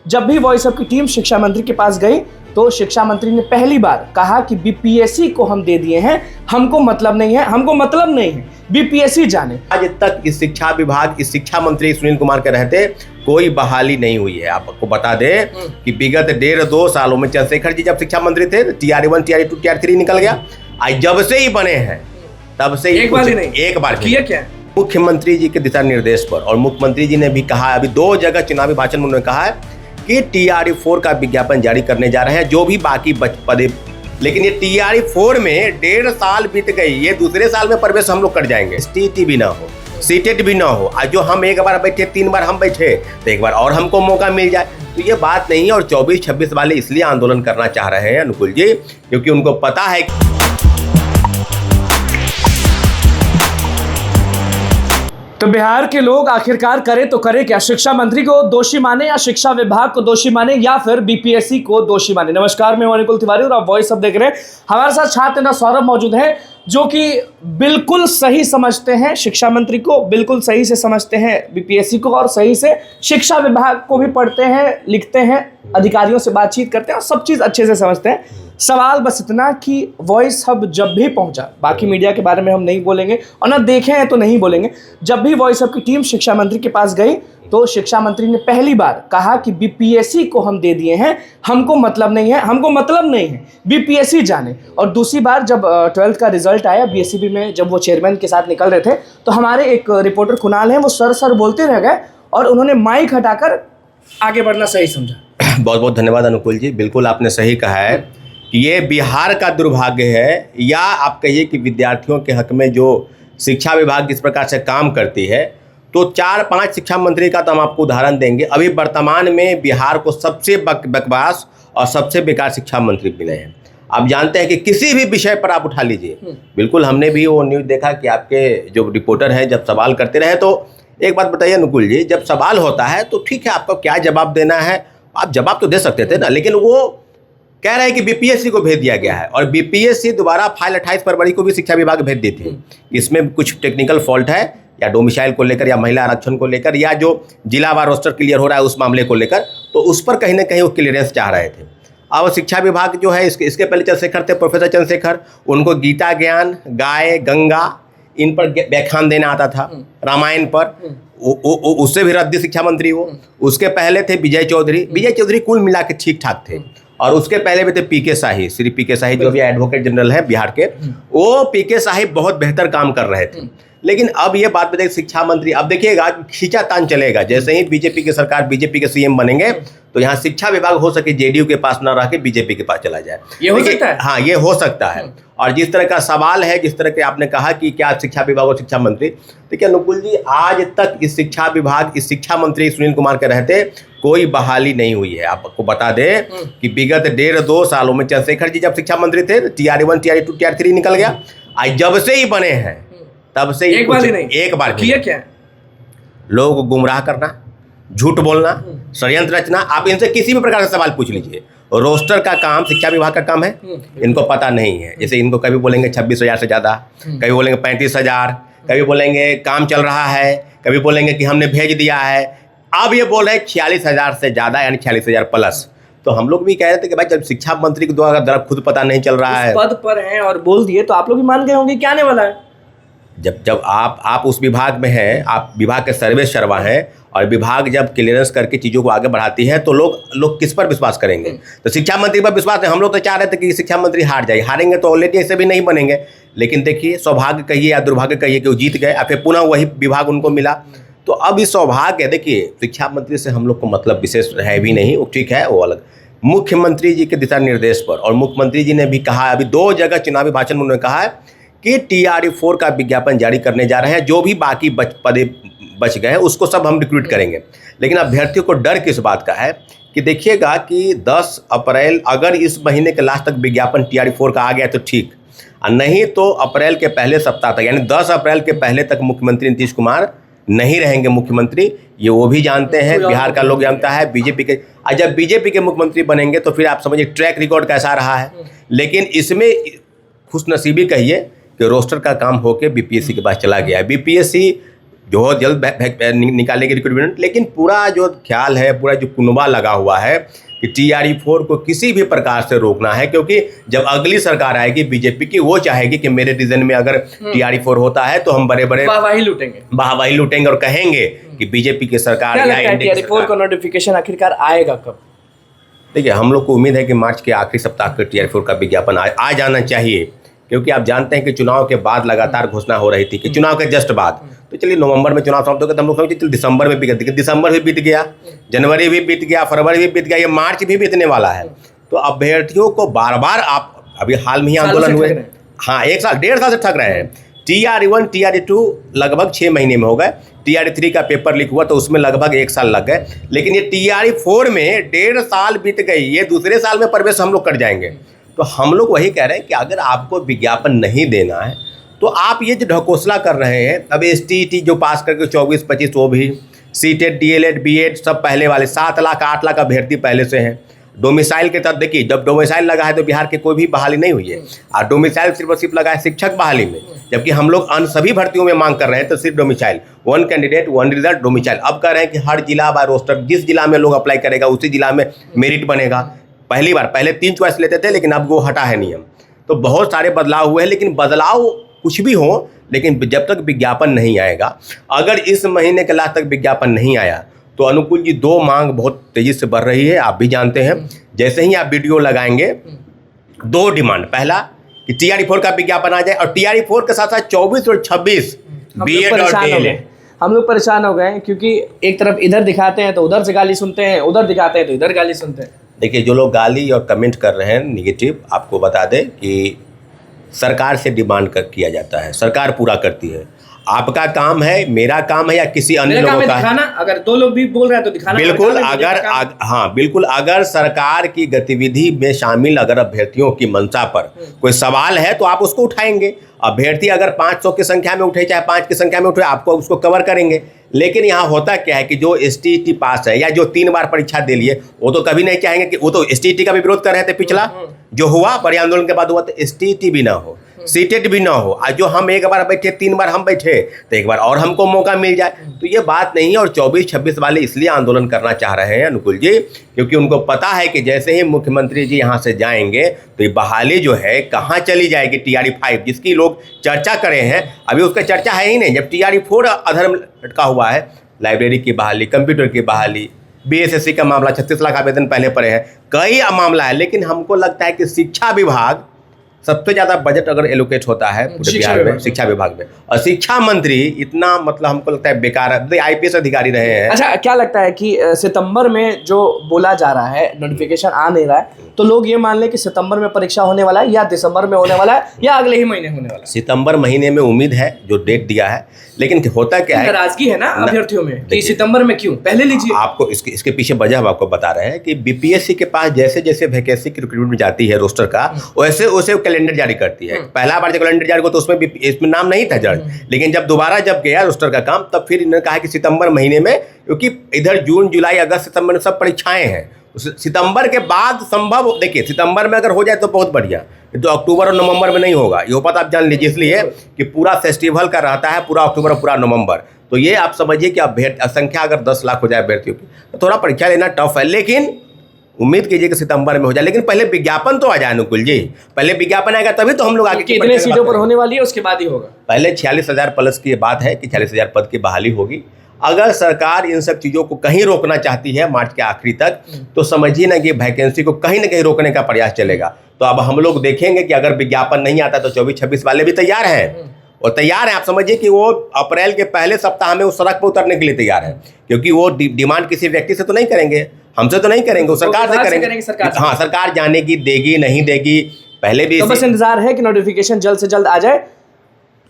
जब भी voice up की टीम शिक्षा मंत्री के पास गई तो शिक्षा मंत्री ने पहली बार कहा कि बीपीएससी को हम दे दिए हैं, हमको मतलब नहीं है, बीपीएससी जाने। आज तक इस शिक्षा विभाग, इस शिक्षा मंत्री सुनील कुमार के रहते कोई बहाली नहीं हुई है। आपको बता दें कि विगत 1.5-2 सालों में चंद्रशेखर जी जब शिक्षा मंत्री थे, TR1, TR2, TR3 निकल गया। आज जब से ही बने हैं तब से एक बार किया क्या? मुख्यमंत्री जी के दिशा निर्देश पर, और मुख्यमंत्री जी ने भी कहा, अभी 2 जगह चुनावी भाषण में उन्होंने कहा है कि TR4 का विज्ञापन जारी करने जा रहे हैं, जो भी बाकी पदे। लेकिन ये TR4 में 1.5 साल बीत गई, ये दूसरे साल में प्रवेश हम लोग कर जाएंगे। STT भी ना हो, सीटेट भी ना हो। आज जो हम एक बार बैठे, 3 बार हम बैठे, तो एक बार और हमको मौका मिल जाए, तो ये बात नहीं है। और 24-26 वाले इसलिए आंदोलन करना चाह रहे हैं अनुकूल जी, क्योंकि उनको पता है तो बिहार के लोग आखिरकार करें तो करें क्या? शिक्षा मंत्री को दोषी माने या शिक्षा विभाग को दोषी माने या फिर बीपीएससी को दोषी माने? नमस्कार, मैं अनुकूल तिवारी और आप वॉइस अप देख रहे हैं। हमारे साथ छात्र नेता सौरभ मौजूद हैं, जो कि बिल्कुल सही समझते हैं शिक्षा मंत्री को, बिल्कुल सही से समझते हैं बीपीएससी को, और सही से शिक्षा विभाग को भी पढ़ते हैं, लिखते हैं, अधिकारियों से बातचीत करते हैं और सब चीज़ अच्छे से समझते हैं। सवाल बस इतना कि वॉइस हब जब भी पहुंचा, बाकी मीडिया के बारे में हम नहीं बोलेंगे और ना देखे हैं तो नहीं बोलेंगे, जब भी वॉइस हब की टीम शिक्षा मंत्री के पास गई तो शिक्षा मंत्री ने पहली बार कहा कि बीपीएससी को हम दे दिए हैं, हमको मतलब नहीं है, बीपीएससी जाने। और दूसरी बार जब 12th का रिजल्ट आया बीएससीबी में, जब वो चेयरमैन के साथ निकल रहे थे, तो हमारे एक रिपोर्टर कुणाल हैं, वो सर बोलते रह गए और उन्होंने माइक हटाकर आगे बढ़ना सही समझा। बहुत बहुत धन्यवाद अनुकूल जी, बिल्कुल आपने सही कहा है कि ये बिहार का दुर्भाग्य है, या आप कहिए कि विद्यार्थियों के हक में जो शिक्षा विभाग इस प्रकार से काम करती है। तो 4-5 शिक्षा मंत्री का तो हम आपको उदाहरण देंगे। अभी वर्तमान में बिहार को सबसे बकवास और सबसे बेकार शिक्षा मंत्री मिले हैं। आप जानते हैं कि किसी भी विषय पर आप उठा लीजिए, बिल्कुल हमने भी वो न्यूज़ देखा कि आपके जो रिपोर्टर हैं जब सवाल करते रहे, तो एक बात बताइए अनुकूल जी, जब सवाल होता है तो ठीक है, आपको क्या जवाब देना है, आप जवाब तो दे सकते थे ना, लेकिन वो कह रहे हैं कि बीपीएससी को भेज दिया गया है, और बीपीएससी दोबारा फाइल 28 फरवरी को भी शिक्षा विभाग भेज दी थी। इसमें कुछ टेक्निकल फॉल्ट है, या डोमिसाइल को लेकर, या महिला आरक्षण को लेकर, या जो जिलावार रोस्टर क्लियर हो रहा है उस मामले को लेकर, तो उस पर कहीं ना कहीं वो क्लियरेंस चाह रहे थे। अब शिक्षा विभाग जो है, इसके पहले चंद्रशेखर थे, प्रोफेसर चंद्रशेखर, उनको गीता ज्ञान, गाय, गंगा, इन पर व्याख्यान देना आता था, रामायण पर, उससे भी रद्दी शिक्षा मंत्री वो। उसके पहले थे विजय चौधरी कुल मिला के ठीक ठाक थे। और उसके पहले भी थे पीके शाही, श्री पीके शाही, जो भी एडवोकेट जनरल है बिहार के, वो पीके शाही बहुत बेहतर काम कर रहे थे। लेकिन अब ये बात बताइए, शिक्षा मंत्री, अब देखिएगा खींचातान चलेगा, जैसे ही बीजेपी की सरकार, बीजेपी के सीएम बनेंगे, तो यहाँ शिक्षा विभाग हो सके जेडीयू के पास ना रह के बीजेपी के पास चला जाए। ये हो सकता है? हाँ, ये हो सकता है। और जिस तरह का सवाल है, जिस तरह के आपने कहा कि क्या शिक्षा विभाग और शिक्षा मंत्री, देखिए अनुकूल जी, आज तक इस शिक्षा विभाग, इस शिक्षा मंत्री सुनील कुमार के रहते कोई बहाली नहीं हुई है। आपको बता दें कि विगत 1.5-2 सालों में चंद्रशेखर जी जब शिक्षा मंत्री थे, TR1, TR2, TR3 निकल गया। आज जब से ही बने हैं तब से एक बार किया क्या? लोगों को गुमराह करना, झूठ बोलना, षड्यंत्र रचना। आप इनसे किसी भी प्रकार का सवाल पूछ लीजिए, रोस्टर का काम शिक्षा विभाग का काम है, इनको पता नहीं है। जैसे इनको कभी बोलेंगे 26,000 से ज़्यादा, कभी बोलेंगे 35,000, कभी बोलेंगे काम चल रहा है, कभी बोलेंगे कि हमने भेज दिया है। अब ये बोल रहे हैं 46,000 से ज़्यादा, यानी 46,000 प्लस। तो हम लोग भी कह रहे थे कि भाई जब शिक्षा मंत्री के द्वारा खुद पता नहीं चल रहा है, पद पर हैं और बोल दिए, तो आप लोग भी मान गए होंगे क्या आने वाला है। जब आप उस विभाग में हैं, आप विभाग के सर्वे सर्वा हैं, और विभाग जब क्लियरेंस करके चीज़ों को आगे बढ़ाती है, तो लोग किस पर विश्वास करेंगे? तो शिक्षा मंत्री पर विश्वास नहीं। हम लोग तो चाह रहे थे कि शिक्षा मंत्री हार जाए, हारेंगे तो ऑलरेडी ऐसे भी नहीं बनेंगे। लेकिन देखिए, सौभाग्य कहिए या दुर्भाग्य कहिए कि वो जीत गए, और फिर पुनः वही विभाग उनको मिला। तो अब इस सौभाग्य, देखिए शिक्षा मंत्री से हम लोग को मतलब विशेष है भी नहीं, वो ठीक है, वो अलग। मुख्यमंत्री जी के दिशा निर्देश पर, और मुख्यमंत्री जी ने भी कहा, अभी 2 जगह चुनावी भाषण में उन्होंने कहा है कि TR4 का विज्ञापन जारी करने जा रहे हैं, जो भी बाकी पदे बच गए हैं उसको सब हम रिक्रूट करेंगे। लेकिन अभ्यर्थियों को डर किस बात का है कि देखिएगा कि 10 अप्रैल, अगर इस महीने के लास्ट तक विज्ञापन TR4 का आ गया तो ठीक, और नहीं तो अप्रैल के पहले सप्ताह तक, यानी 10 अप्रैल के पहले तक मुख्यमंत्री नीतीश कुमार नहीं रहेंगे मुख्यमंत्री। ये वो भी जानते हैं, बिहार का लोग जानता है, बीजेपी के। और जब बीजेपी के मुख्यमंत्री बनेंगे तो फिर आप समझिए ट्रैक रिकॉर्ड कैसा रहा है। लेकिन इसमें खुशनसीबी कहिए कि रोस्टर का काम होकर बीपीएससी के पास चला गया है। बीपीएससी बहुत जल्द निकालेगी रिक्रूटमेंट। लेकिन पूरा जो ख्याल है, पूरा जो कुनबा लगा हुआ है कि TRE-4 को किसी भी प्रकार से रोकना है, क्योंकि जब अगली सरकार आएगी बीजेपी की, वो चाहेगी कि मेरे रीजन में अगर TRE-4 होता है तो हम बड़े बड़े वाहवाही लूटेंगे और कहेंगे कि बीजेपी की सरकार या इंडिया की TRE-4 का नोटिफिकेशन आखिरकार आएगा कब? देखिए, हम लोग को उम्मीद है कि मार्च के आखिरी सप्ताह तक TRE-4 का विज्ञापन आ जाना चाहिए, क्योंकि आप जानते हैं कि चुनाव के बाद लगातार घोषणा हो रही थी कि चुनाव के जस्ट बाद, तो चलिए नवंबर में चुनाव समाप्त हो गया, तो हम लोग सोचे चलिए दिसंबर में भी, दिसंबर भी बीत गया, जनवरी भी बीत गया, फरवरी भी बीत गया, ये मार्च भी बीतने वाला है। तो अभ्यर्थियों को बार बार, आप अभी हाल में ही आंदोलन हुए, हाँ 1.5 साल से ठग रहे हैं। TRE-1 TRE-2 लगभग 6 महीने में हो गए, TRE-3 का पेपर लीक हुआ तो उसमें लगभग 1 साल लग गए, लेकिन ये TRE-4 में 1.5 साल बीत गई, ये दूसरे साल में प्रवेश हम लोग कर जाएंगे। तो हम लोग वही कह रहे हैं कि अगर आपको विज्ञापन नहीं देना है तो आप ये जो ढकोसला कर रहे हैं, अब STET जो पास करके 24-25 वो भी, CTET DLED BEd सब पहले वाले 7 लाख 8 लाख अभ्यर्थी पहले से हैं। डोमिसाइल के तहत देखिए, जब डोमिसाइल लगा है तो बिहार के कोई भी बहाली नहीं हुई है, और डोमिसाइल सिर्फ लगा है शिक्षक बहाली में, जबकि हम लोग अन्य सभी भर्तियों में मांग कर रहे हैं तो सिर्फ डोमिसाइल, 1 कैंडिडेट 1 रिजल्ट डोमिसाइल। अब कह रहे हैं कि हर जिला बाय रोस्टर, जिस जिला में लोग अप्लाई करेगा उसी जिला में मेरिट बनेगा। पहले 3 चॉइस लेते थे, लेकिन अब वो हटा है नियम। तो बहुत सारे बदलाव हुए हैं, लेकिन बदलाव कुछ भी हो, लेकिन जब तक विज्ञापन नहीं आएगा, अगर इस महीने के लास्ट तक विज्ञापन नहीं आया तो अनुकूल जी 2 मांग बहुत तेजी से बढ़ रही है, आप भी जानते हैं। जैसे ही आप वीडियो लगाएंगे, 2 डिमांड, पहला कि TRE-4 का विज्ञापन आ जाए, और TRE-4 के साथ साथ 24 और 26 BEd और DLED। हम लोग परेशान हो गए हैं, क्योंकि एक तरफ इधर दिखाते हैं तो उधर से गाली सुनते हैं, उधर दिखाते हैं तो इधर गाली सुनते हैं। देखिए, जो लोग गाली और कमेंट कर रहे हैं निगेटिव, आपको बता दें कि सरकार से डिमांड किया जाता है, सरकार पूरा करती है। आपका काम है, मेरा काम है, या किसी अन्य लोगों का दिखाना। अगर 2 लोग भी बोल रहे हैं तो दिखाना। बिल्कुल, बिल्कुल, अगर सरकार की गतिविधि में शामिल अगर अभ्यर्थियों की मंशा पर कोई सवाल है तो आप उसको उठाएंगे। अभ्यर्थी अगर 500 की संख्या में उठे, चाहे 5 की संख्या में उठे, आपको उसको कवर करेंगे। लेकिन यहाँ होता क्या है कि जो STET पास है या जो 3 बार परीक्षा दे लिए, वो तो कभी नहीं चाहेंगे कि, वो तो STET का भी विरोध कर रहे थे, पिछला जो हुआ बड़े आंदोलन के बाद हुआ, तो STET भी ना हो, CTET भी ना हो, और जो हम 1 बार बैठे, 3 बार हम बैठे, तो 1 बार और हमको मौका मिल जाए। तो ये बात नहीं है। और 24-26 वाले इसलिए आंदोलन करना चाह रहे हैं अनुकूल जी, क्योंकि उनको पता है कि जैसे ही मुख्यमंत्री जी यहाँ से जाएंगे तो ये बहाली जो है कहाँ चली जाएगी। TRE-5 जिसकी लोग चर्चा करे हैं, अभी उसका चर्चा है ही नहीं। जब TRE-4 अधर्म लटका हुआ है, लाइब्रेरी की बहाली, कंप्यूटर की बहाली, BSSC का मामला, 36 लाख आवेदन पहले पड़े हैं, कई मामला है। लेकिन हमको लगता है कि शिक्षा विभाग सबसे ज़्यादा बजट अगर एलोकेट होता है पूरे बिहार में, शिक्षा विभाग में, और शिक्षा मंत्री इतना, मतलब हमको लगता है बेकार है, IPS अधिकारी रहे हैं। अच्छा, क्या लगता है कि सितंबर में जो बोला जा रहा है, नोटिफिकेशन आ नहीं रहा है, तो लोग ये मान लें कि सितंबर में परीक्षा होने वाला है, या दिसंबर में होने वाला है, या अगले ही महीने होने वाला है? सितंबर महीने में उम्मीद है, जो डेट दिया है। लेकिन होता क्या है, नाराजगी है ना अभ्यर्थियों में कि सितंबर में क्यों, पहले लीजिए। आपको इसके पीछे वजह हम आपको बता रहे हैं कि BPSC के पास जैसे जैसे वैकेंसी की रिक्रूटमेंट जाती है रोस्टर का, वैसे वैसे कैलेंडर जारी करती है। पहला बार जब कैलेंडर जारी हुआ तो इसमें नाम नहीं था जज, लेकिन जब दोबारा गया रोस्टर का काम, तब फिर इन्होंने कहा कि सितंबर महीने में, क्योंकि इधर जून जुलाई अगस्त सितंबर में सब परीक्षाएं हैं, सितंबर के बाद संभव, देखिए सितंबर में अगर हो जाए तो बहुत बढ़िया, तो अक्टूबर और नवंबर में नहीं होगा, ये बात आप जान लीजिए। इसलिए कि पूरा फेस्टिवल का रहता है, पूरा अक्टूबर और पूरा नवंबर, तो ये आप समझिए कि संख्या अगर 10 लाख हो जाए अभ्यर्थियों की, तो थोड़ा परीक्षा लेना टफ है। लेकिन उम्मीद कीजिए कि सितंबर में हो जाए, लेकिन पहले विज्ञापन तो आ जाए अनुकूल जी, पहले विज्ञापन आएगा तभी तो हम लोग आगे कितने सीटों पर होने वाली है उसके बाद ही होगा। पहले 46,000 प्लस की बात है कि 46,000 पद की बहाली होगी। अगर सरकार इन सब चीज़ों को कहीं रोकना चाहती है मार्च के आखिरी तक, तो समझिए ना कि वैकेंसी को कहीं ना कहीं रोकने का प्रयास चलेगा। तो अब हम लोग देखेंगे कि अगर विज्ञापन नहीं आता तो 24-26 वाले भी तैयार हैं, और तैयार हैं, आप समझिए कि वो अप्रैल के पहले सप्ताह में उस सड़क पर उतरने के लिए तैयार है, क्योंकि वो डिमांड किसी व्यक्ति से तो नहीं करेंगे, हमसे तो नहीं करेंगे, वो सरकार से करेंगे। हाँ, सरकार जाने की, देगी नहीं देगी, पहले भी। तो बस इंतजार है कि नोटिफिकेशन जल्द से जल्द आ जाए।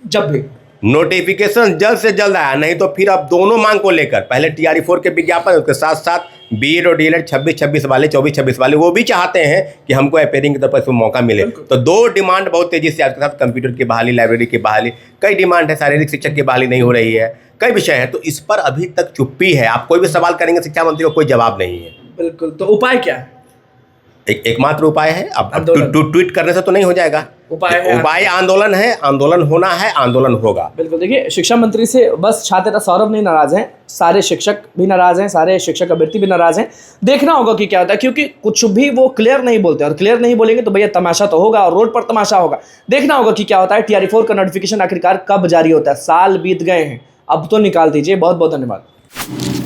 जब भी नोटिफिकेशन जल्द से जल्द आया, नहीं तो फिर अब दोनों मांग को लेकर, पहले TRE-4 के विज्ञापन, उसके साथ साथ BEd और DLED 26-26 वाले, 24-26 वाले, वो भी चाहते हैं कि हमको अपेयरिंग की तरफ से मौका मिले। तो 2 डिमांड बहुत तेजी से आपके साथ, कंप्यूटर की बहाली, लाइब्रेरी की बहाली, कई डिमांड है, शारीरिक शिक्षक की बहाली नहीं हो रही है, कई विषय है। तो इस पर अभी तक चुप्पी है। आप कोई भी सवाल करेंगे शिक्षा मंत्री को कोई जवाब नहीं है। बिल्कुल, तो उपाय क्या है? एकमात्र उपाय है। अब आंदोलन। ट्वीट करने से तो नहीं हो जाएगा। उपाय आंदोलन है, आंदोलन होना है, आंदोलन होगा। बिल्कुल। देखिए, शिक्षा मंत्री से बस छात्र सौरभ नहीं नाराज हैं, सारे शिक्षक भी नाराज हैं, सारे शिक्षक अभ्यर्थी भी नाराज हैं। देखना होगा कि क्या होता है, क्योंकि कुछ भी वो क्लियर नहीं बोलते, और क्लियर नहीं बोलेंगे तो भैया तमाशा तो होगा, और रोड पर तमाशा होगा। देखना होगा कि क्या होता है। TRE4 का नोटिफिकेशन आखिरकार कब जारी होता है। साल बीत गए हैं, अब तो निकाल दीजिए। बहुत बहुत धन्यवाद।